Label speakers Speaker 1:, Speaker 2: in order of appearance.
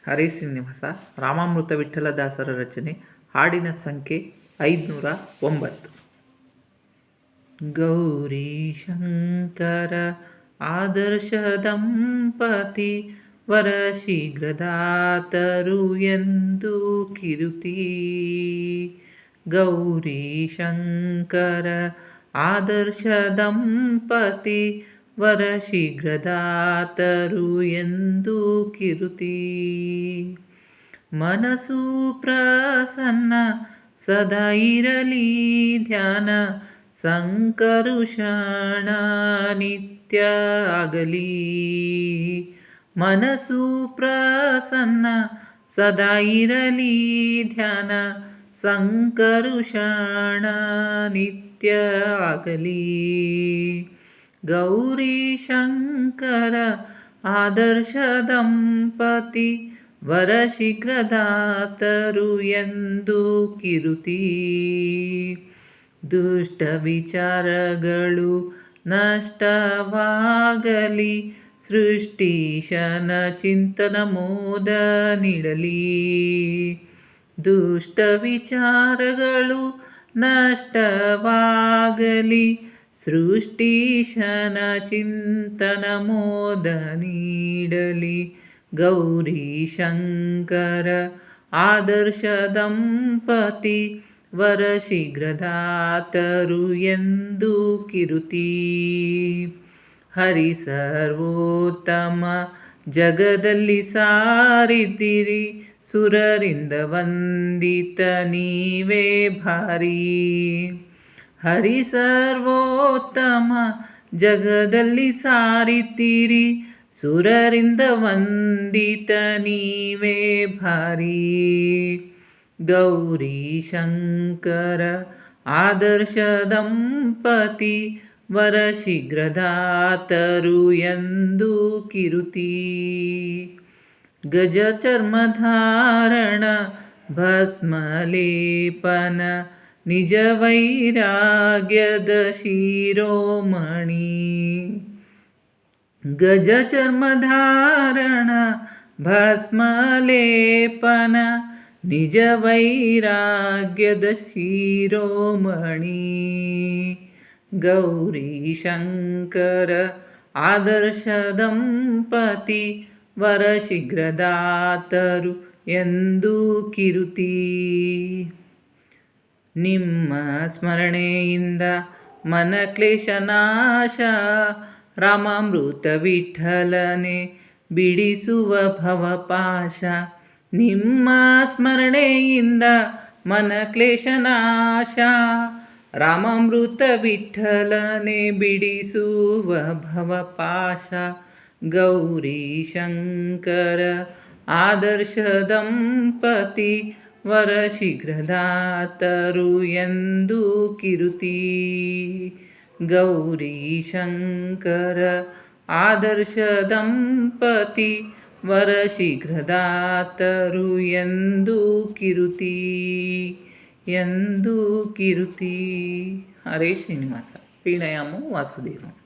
Speaker 1: ಹರೇ ಶ್ರೀನಿವಾಸ. ರಾಮಾಮೃತ ವಿಠ್ಠಲದಾಸರ ರಚನೆ. ಹಾಡಿನ ಸಂಖ್ಯೆ 509. ಗೌರಿ ಶಂಕರ ಆದರ್ಶ ದಂಪತಿ ವರ ಶೀಘ್ರದಾತರು ಎಂದು ಕಿರುತಿ. ಗೌರಿ ಶಂಕರ ಆದರ್ಶ ದಂಪತಿ ವರ ಶೀಘ್ರದಾತರು ಎಂದು ಕಿರುತಿ. ಮನಸ್ಸು ಪ್ರಸನ್ನ ಸದಾ ಇರಲಿ ಧ್ಯಾನ ಸಂಕರುಷಣ ನಿತ್ಯ ಆಗಲಿ. ಮನಸ್ಸು ಪ್ರಸನ್ನ ಸದಾ ಇರಲಿ ಧ್ಯಾನ ಸಂಕರುಷಣ ನಿತ್ಯ ಆಗಲಿ. ಗೌರಿ ಶಂಕರ ಆದರ್ಶ ದಂಪತಿ ವರ ಶೀಘ್ರದಾತರು ಎಂದು ಕಿರುತಿ. ದುಷ್ಟ ವಿಚಾರಗಳು ನಷ್ಟವಾಗಲಿ ಸೃಷ್ಟೀಶನ ಚಿಂತನ ಮೋದ ನೀಡಲಿ. ದುಷ್ಟ ವಿಚಾರಗಳು ನಷ್ಟವಾಗಲಿ ಸೃಷ್ಟೀಶನ ಚಿಂತನ ಮೋದ ನೀಡಲಿ. ಗೌರಿ ಶಂಕರ ಆದರ್ಶ ದಂಪತಿ ವರ ಶೀಘ್ರದಾತರು ಎಂದು ಕಿರುತಿ. ಹರಿ ಸರ್ವೋತ್ತಮ ಜಗದಲ್ಲಿ ಸಾರಿದಿರಿ ಸುರರಿಂದ ವಂದಿತ ನೀವೇ ಭಾರಿ. ಹರಿ ಸರ್ವೋತ್ತಮ ಜಗದಲ್ಲಿ ಸಾರಿದ್ದೀರಿ ಸುರರಿಂದ ವಂದಿತ ನೀವೇ ಭಾರಿ. ಗೌರಿ ಶಂಕರ ಆದರ್ಶ ದಂಪತಿ ವರ ಶೀಘ್ರದಾತರು ಎಂದು ಕಿರುತಿ. ಗಜ ಚರ್ಮಧಾರಣ ಭಸ್ಮಲೇಪನ ನಿಜ ವೈರಾಗ್ಯದ ಶಿರೋಮಣಿ. ಗಜ ಚರ್ಮಧಾರಣ ಭಸ್ಮಲೇಪನ ನಿಜ ವೈರಾಗ್ಯದ ಶಿರೋಮಣಿ. ಗೌರಿ ಶಂಕರ ಆದರ್ಶ ದಂಪತಿ ವರ ಶೀಘ್ರದಾತರು ಎಂದು ಕಿರುತಿ. ನಿಮ್ಮ ಸ್ಮರಣೆಯಿಂದ ಮನ ಕ್ಲೇಶ ನಾಶ ರಾಮಾಮೃತ ವಿಠ್ಠಲನೆ ಬಿಡಿಸುವ ಭವಪಾಶ. ನಿಮ್ಮ ಸ್ಮರಣೆಯಿಂದ ಮನ ಕ್ಲೇಶ ನಾಶ ರಾಮಾಮೃತ ವಿಠ್ಠಲನೆ ಬಿಡಿಸುವ ಭವಪಾಶ. ಗೌರಿ ಶಂಕರ ಆದರ್ಶ ದಂಪತಿ ವರ ಶೀಘ್ರದಾತರು ಎಂದು ಕಿರುತಿ. ಗೌರಿ ಶಂಕರ ಆದರ್ಶ ದಂಪತಿ ವರ ಶೀಘ್ರದಾತರು ಎಂದು ಕಿರುತಿ ಎಂದು ಕಿರುತಿ. ಹರೇ ಶ್ರೀನಿವಾಸ. ಪ್ರಣಾಮೋ ವಾಸುದೇವ.